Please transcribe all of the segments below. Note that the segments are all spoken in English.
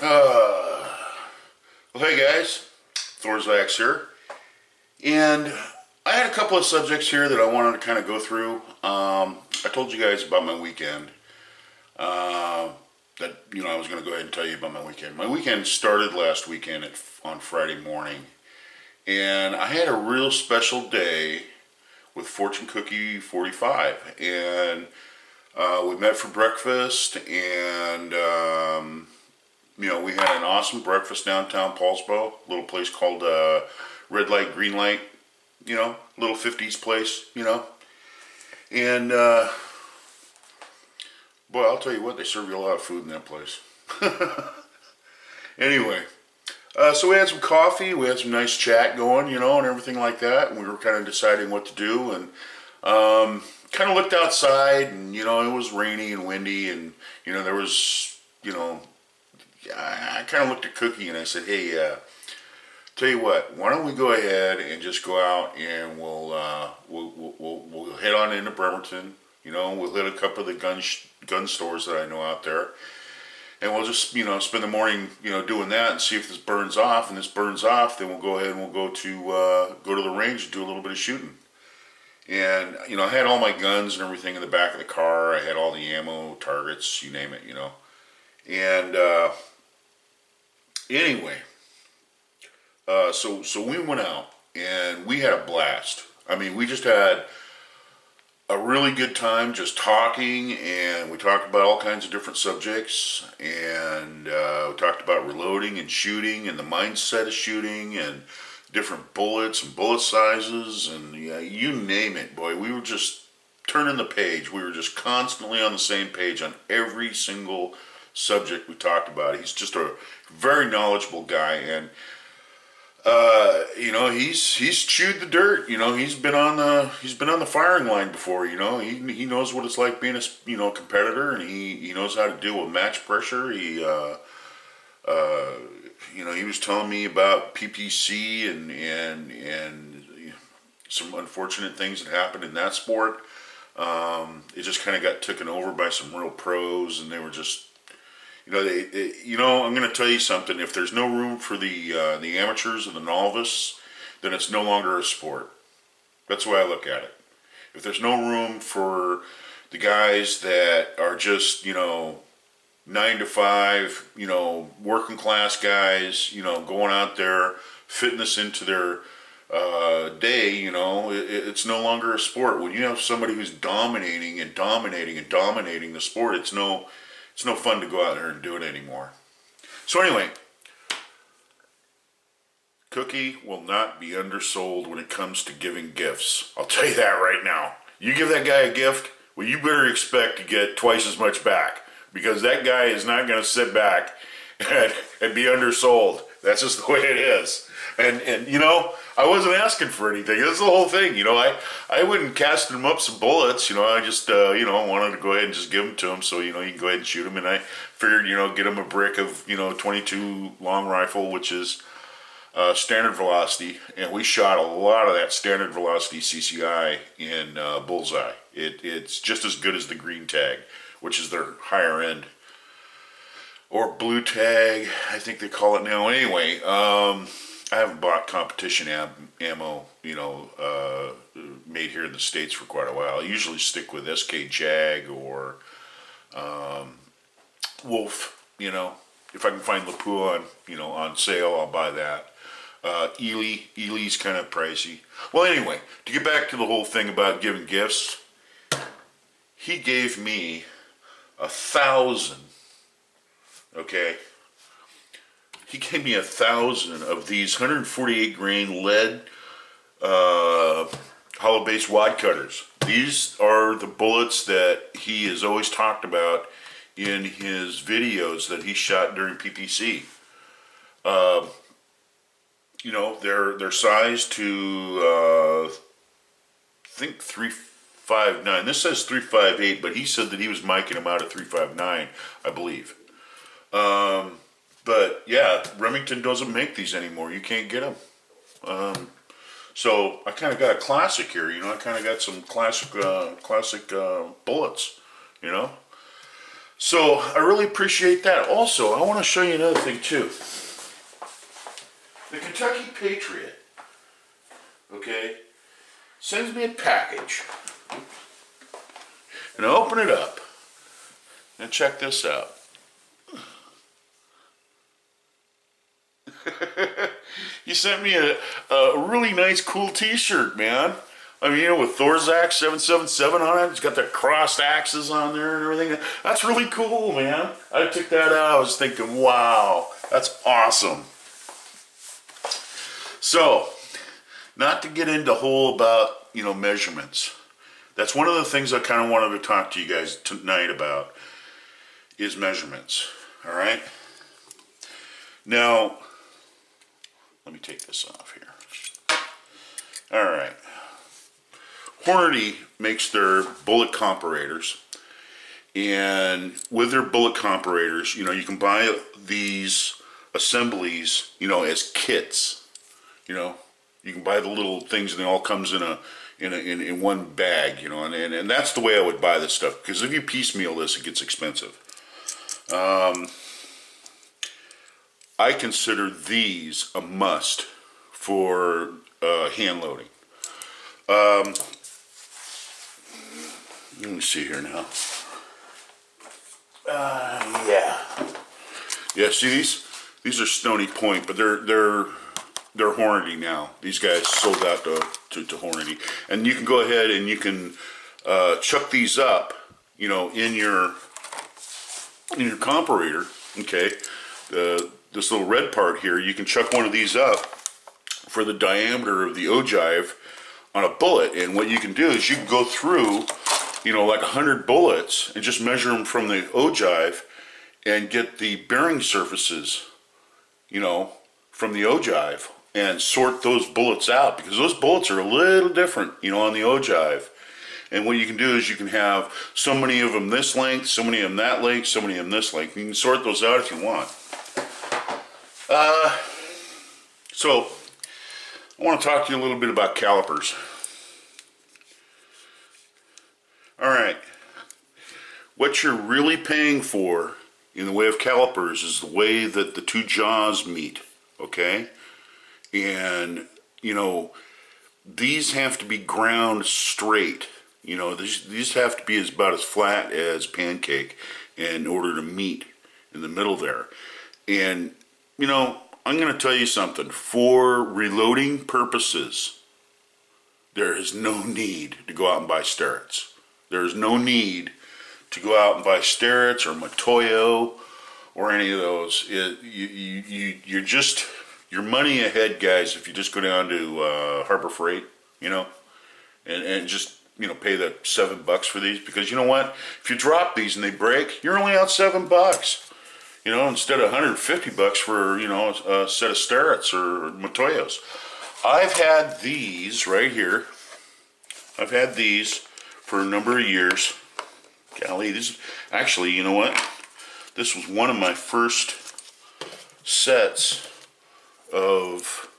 Well, hey guys, Thorzax here, and I had a couple of subjects here that I wanted to kind of go through. I told you guys about my weekend. That I was going to go ahead and tell you about my weekend. My weekend started last weekend on Friday morning, and I had a real special day with Fortune Cookie 45, and we met for breakfast, and we had an awesome breakfast downtown Paulsbo, a little place called Red Light, Green Light, little 50s place, And, boy, I'll tell you what, they serve you a lot of food in that place. Anyway, so we had some coffee, we had some nice chat going, and everything like that, and we were kind of deciding what to do, and kind of looked outside, and, it was rainy and windy, and, there was, I kind of looked at Cookie and I said, hey, tell you what, why don't we go ahead and just go out and we'll head on into Bremerton. We'll hit a couple of the gun stores that I know out there, and we'll just spend the morning doing that and see if this burns off. And this burns off, then we'll go ahead and we'll go to the range and do a little bit of shooting. And I had all my guns and everything in the back of the car. I had all the ammo, targets, you name it. And anyway, so we went out and we had a blast. I mean, we just had a really good time just talking, and we talked about all kinds of different subjects, and we talked about reloading and shooting and the mindset of shooting and different bullets and bullet sizes and you name it, boy. We were just turning the page. We were just constantly on the same page on every single subject we talked about. He's just a very knowledgeable guy, and he's chewed the dirt. He's been on the firing line before. He knows what it's like being a competitor, and he knows how to deal with match pressure. He was telling me about PPC and some unfortunate things that happened in that sport. It just kind of got taken over by some real pros, and they were just, I'm going to tell you something. If there's no room for the amateurs and the novice, then it's no longer a sport. That's the way I look at it. If there's no room for the guys that are just, 9 to 5, working class guys, going out there, fitting this into their day, it's no longer a sport. When you have somebody who's dominating and dominating and dominating the sport, it's no fun to go out there and do it anymore. So anyway, Cookie will not be undersold when it comes to giving gifts. I'll tell you that right now. You give that guy a gift, well, you better expect to get twice as much back, because that guy is not going to sit back and be undersold. That's just the way it is. And I wasn't asking for anything. That's the whole thing. I wouldn't cast him up some bullets. I just, wanted to go ahead and just give them to him so, he can go ahead and shoot him. And I figured, get him a brick of, 22 long rifle, which is standard velocity. And we shot a lot of that standard velocity CCI in Bullseye. It's just as good as the green tag, which is their higher end. Or blue tag, I think they call it now. Anyway, I haven't bought competition ammo, made here in the States for quite a while. I usually stick with SK Jag or Wolf, If I can find Lapua on sale, I'll buy that. Ely's kind of pricey. Well, anyway, to get back to the whole thing about giving gifts, he gave me 1,000, okay? He gave me 1,000 of these 148 grain lead hollow base wad cutters. These are the bullets that he has always talked about in his videos that he shot during PPC. They're sized to I think 359. This says 358, but he said that he was miking them out at 359, I believe. But yeah, Remington doesn't make these anymore. You can't get them. So I kind of got a classic here. I kind of got some classic bullets. So I really appreciate that. Also, I want to show you another thing too. The Kentucky Patriot, okay, sends me a package. And I open it up. And check this out. You sent me a really nice, cool t-shirt, man. I mean, you know, with Thor's axe 777 on it. It's got the crossed axes on there and everything. That's really cool, man. I took that out. I was thinking, wow, that's awesome. So, not to get into whole about, you know, measurements. That's one of the things I kind of wanted to talk to you guys tonight about is measurements. All right? Now, let me take this off here. All right. Hornady makes their bullet comparators, and with their bullet comparators, you know, you can buy these assemblies, you know, as kits. You know, you can buy the little things, and it all comes in one bag. You know, and that's the way I would buy this stuff, because if you piecemeal this, it gets expensive. I consider these a must for hand loading. Let me see here now. Yeah. Yeah, see these? These are Stony Point, but they're Hornady now. These guys sold out to Hornady. And you can go ahead and you can chuck these up, you know, in your comparator, okay? This little red part here, you can chuck one of these up for the diameter of the ogive on a bullet. And what you can do is you can go through, you know, like 100 bullets and just measure them from the ogive and get the bearing surfaces, you know, from the ogive and sort those bullets out, because those bullets are a little different, you know, on the ogive. And what you can do is you can have so many of them this length, so many of them that length, so many of them this length. You can sort those out if you want. So I want to talk to you a little bit about calipers. All right. What you're really paying for in the way of calipers is the way that the two jaws meet, okay? And, you know, these have to be ground straight. You know, these have to be about as flat as pancake in order to meet in the middle there. And, you know, I'm going to tell you something. For reloading purposes, there is no need to go out and buy Starretts. There is no need to go out and buy Starretts or Matoyo or any of those. You're just, you're money ahead, guys, if you just go down to Harbor Freight, you know, and just, you know, pay the $7 for these, because you know what? If you drop these and they break, you're only out $7. You know, instead of $150 for, you know, a set of Starretts or Matoyos. I've had these right here. I've had these for a number of years. Golly, this actually, you know what? This was one of my first sets of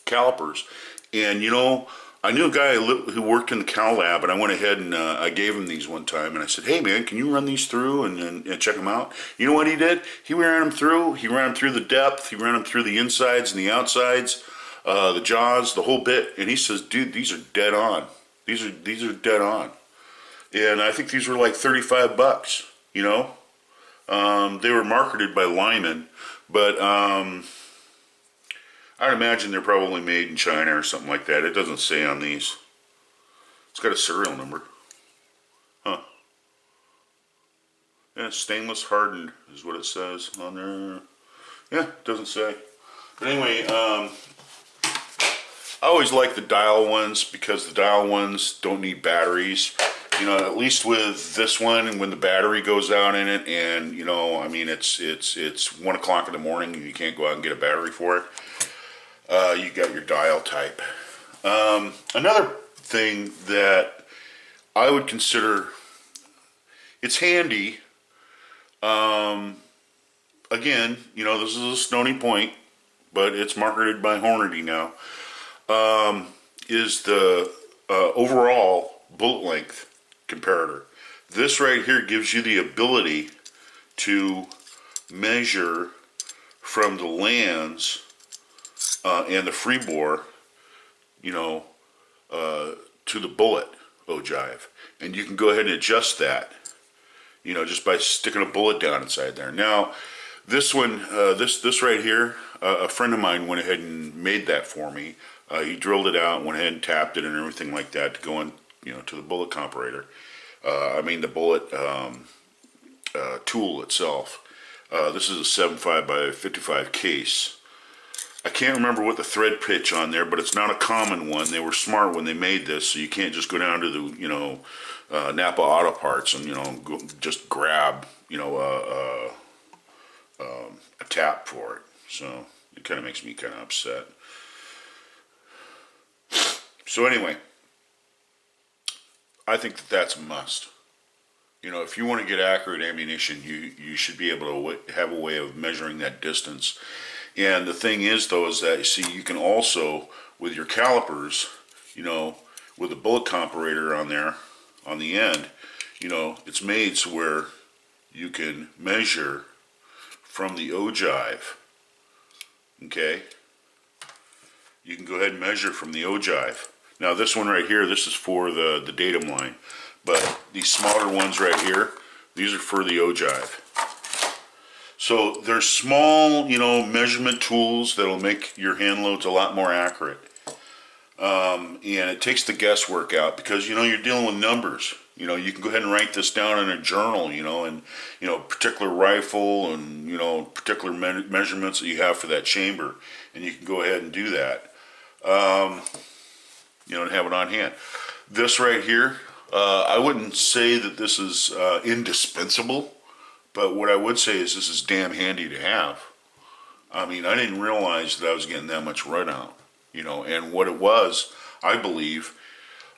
calipers. And, you know, I knew a guy who worked in the cal lab, and I went ahead and I gave him these one time, and I said, hey man, can you run these through and check them out? You know what he did? He ran them through. He ran them through the depth. He ran them through the insides and the outsides, the jaws, the whole bit. And he says, dude, these are dead on. These are dead on. And I think these were like $35, you know? They were marketed by Lyman, but I'd imagine they're probably made in China or something like that. It doesn't say on these. It's got a serial number. Huh. Yeah, stainless hardened is what it says on there. Yeah, it doesn't say. But anyway, I always like the dial ones, because the dial ones don't need batteries. You know, at least with this one, and when the battery goes out in it, and, you know, I mean, it's 1 o'clock in the morning and you can't go out and get a battery for it. You got your dial type. Another thing that I would consider, it's handy. Again, you know, this is a Stony Point, but it's marketed by Hornady now. Is the overall bullet length comparator. This right here gives you the ability to measure from the lands and the free bore, you know, to the bullet ogive. And you can go ahead and adjust that, you know, just by sticking a bullet down inside there. Now, this one, this right here, a friend of mine went ahead and made that for me. He drilled it out, went ahead and tapped it and everything like that to go in, you know, to the bullet comparator. The bullet tool itself. This is a 7.5 by 55 case. I can't remember what the thread pitch on there, but it's not a common one. They were smart when they made this, so you can't just go down to the, you know, Napa Auto Parts and, you know, just grab, you know, a tap for it. So it kind of makes me kind of upset. So anyway, I think that that's a must. You know, if you want to get accurate ammunition, you should be able to have a way of measuring that distance. And the thing is, though, is that, you see, you can also, with your calipers, you know, with a bullet comparator on there, on the end, you know, it's made so where you can measure from the ogive, okay? You can go ahead and measure from the ogive. Now, this one right here, this is for the datum line. But these smaller ones right here, these are for the ogive. So there's small, you know, measurement tools that'll make your hand loads a lot more accurate. And it takes the guesswork out because, you know, you're dealing with numbers. You know, you can go ahead and write this down in a journal, you know, and, you know, particular rifle and, you know, particular measurements that you have for that chamber. And you can go ahead and do that, you know, and have it on hand. This right here, I wouldn't say that this is indispensable. But what I would say is this is damn handy to have. I mean, I didn't realize that I was getting that much run out, you know. And what it was, I believe.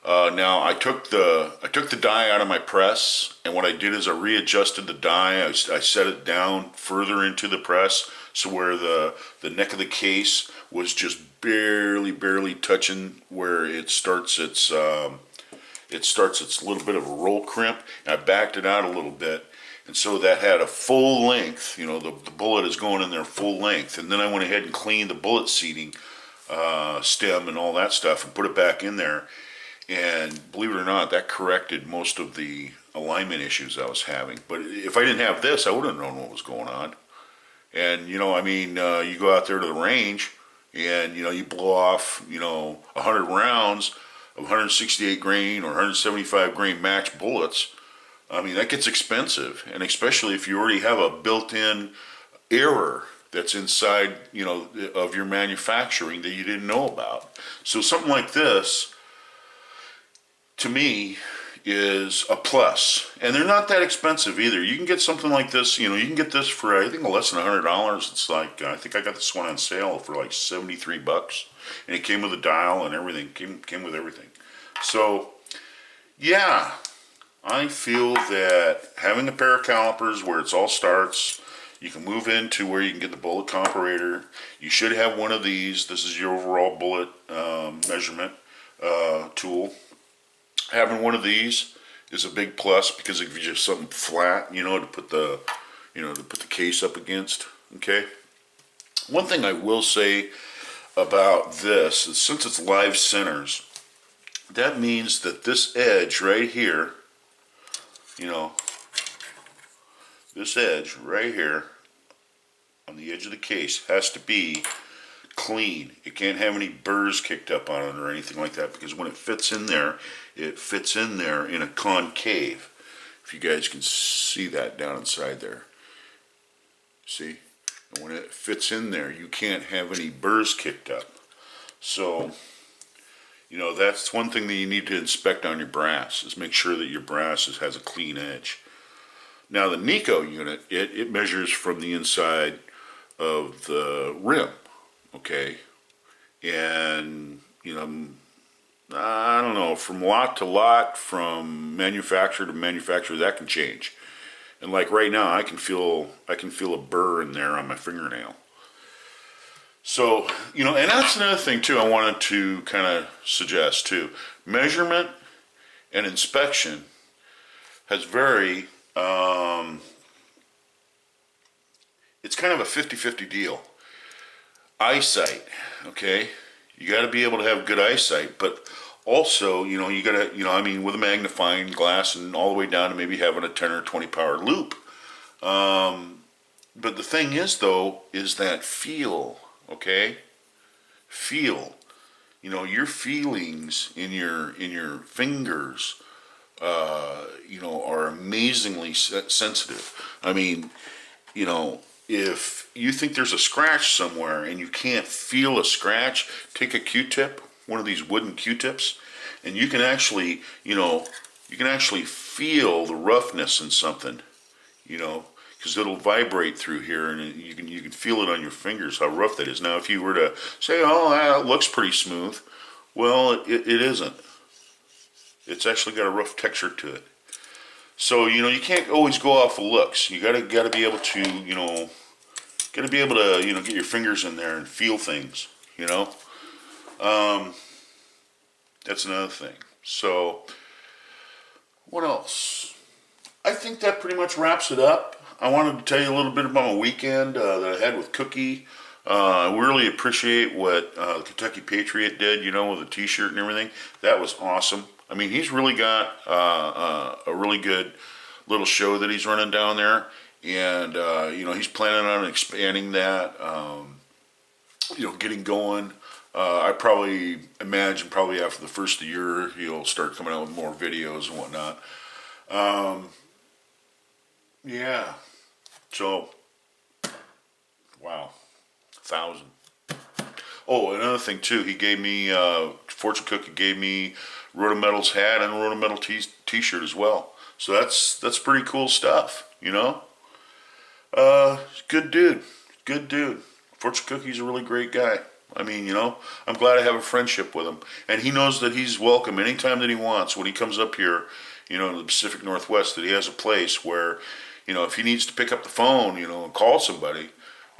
Now I took the die out of my press, and what I did is I readjusted the die. I set it down further into the press, so where the neck of the case was just barely touching where it starts its little bit of a roll crimp. And I backed it out a little bit. And so that had a full length, you know, the bullet is going in there full length. And then I went ahead and cleaned the bullet seating stem and all that stuff and put it back in there. And believe it or not, that corrected most of the alignment issues I was having. But if I didn't have this, I wouldn't have known what was going on. And, you know, I mean, you go out there to the range and, you know, you blow off, you know, 100 rounds of 168 grain or 175 grain match bullets. I mean, that gets expensive, and especially if you already have a built-in error that's inside, you know, of your manufacturing that you didn't know about. So something like this, to me, is a plus. And they're not that expensive either. You can get something like this, you know, you can get this for, I think, less than $100. It's like, I think I got this one on sale for like $73. And it came with a dial and everything, came with everything. So, yeah. I feel that having a pair of calipers where it's all starts, you can move into where you can get the bullet comparator. You should have one of these. This is your overall bullet measurement tool. Having one of these is a big plus because if you just something flat, you know, to put the case up against. Okay. One thing I will say about this is since it's live centers, that means that this edge right here, you know, this edge right here on the edge of the case has to be clean. It can't have any burrs kicked up on it or anything like that because when it fits in there in a concave. If you guys can see that down inside there. See? And when it fits in there, you can't have any burrs kicked up. So, you know, that's one thing that you need to inspect on your brass, is make sure that your brass has a clean edge. Now the Nico unit, it measures from the inside of the rim, okay? And, you know, I don't know, from lot to lot, from manufacturer to manufacturer, that can change. And like right now, I can feel a burr in there on my fingernail. So, you know, and that's another thing too I wanted to kind of suggest too. Measurement and inspection has very, it's kind of a 50-50 deal. Eyesight, okay? You got to be able to have good eyesight, but also, you got to, I mean, with a magnifying glass and all the way down to maybe having a 10 or 20 power loop. But the thing is, though, is that feel, okay? Feel. Your feelings in your fingers, are amazingly sensitive. I mean, if you think there's a scratch somewhere and you can't feel a scratch, take a Q-tip, one of these wooden Q-tips, and you can actually, feel the roughness in something, because it'll vibrate through here, and you can feel it on your fingers how rough that is. Now, if you were to say, "Oh, that looks pretty smooth," well, it isn't. It's actually got a rough texture to it. So you can't always go off of looks. You gotta be able to get your fingers in there and feel things. That's another thing. So what else? I think that pretty much wraps it up. I wanted to tell you a little bit about my weekend that I had with Cookie. I really appreciate what the Kentucky Patriot did, with the T-shirt and everything. That was awesome. I mean, he's really got a really good little show that he's running down there, and he's planning on expanding that. Getting going. I probably imagine after the first of the year he'll start coming out with more videos and whatnot. Yeah. So, wow, 1,000. Oh, another thing too. He gave me Fortune Cookie gave me Rotometal's hat and a Rotometal T-shirt as well. So that's pretty cool stuff. Good dude. Good dude. Fortune Cookie's a really great guy. I mean, I'm glad I have a friendship with him. And he knows that he's welcome anytime that he wants. When he comes up here, in the Pacific Northwest, that he has a place where, if he needs to pick up the phone, and call somebody,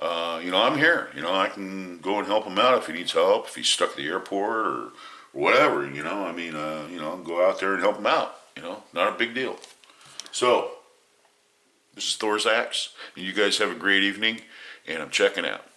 I'm here. I can go and help him out if he needs help, if he's stuck at the airport or whatever, go out there and help him out, not a big deal. So, this is Thor's Axe, and you guys have a great evening, and I'm checking out.